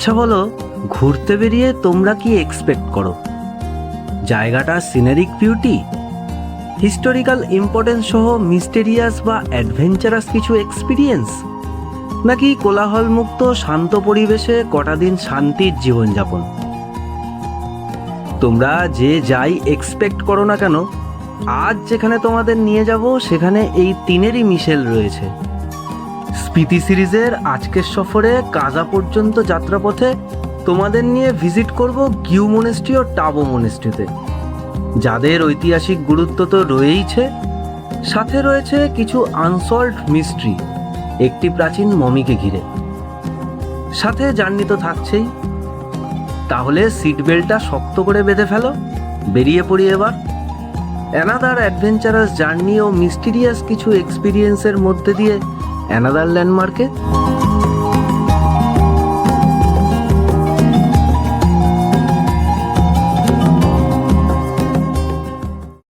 আচ্ছা বলো, ঘুরতে বেরিয়ে তোমরা কি এক্সপেক্ট করো? জায়গাটার সিনারিক বিউটি, হিস্টোরিক্যাল ইম্পর্টেন্স সহ মিস্টেরিয়াস বা অ্যাডভেঞ্চারাস কিছু এক্সপিরিয়েন্স, নাকি কোলাহলমুক্ত শান্ত পরিবেশে কটা দিন শান্তির জীবনযাপন? তোমরা যে যাই এক্সপেক্ট করো না কেন, আজ যেখানে তোমাদের নিয়ে যাব সেখানে এই তিনেরই মিশেল রয়েছে। স্পিতি সিরিজের আজকের সফরে কাজা পর্যন্ত যাত্রাপথে তোমাদের নিয়ে ভিজিট করব গিউ মনেস্ট্রি ও টাবো মনেস্ট্রিতে, যাদের ঐতিহাসিক গুরুত্ব তো রয়েইছে, সাথে রয়েছে কিছু আনসলভড মিস্ট্রি, একটি প্রাচীন মমিকে ঘিরে। সাথে জার্নি তো থাকছেই। তাহলে সিট বেল্টটা শক্ত করে বেঁধে ফেলো, বেরিয়ে পড়ি এবার অ্যানাদার অ্যাডভেঞ্চারাস জার্নি ও মিস্টিরিয়াস কিছু এক্সপিরিয়েন্সের মধ্যে দিয়ে অ্যানাদার ল্যান্ডমার্কে।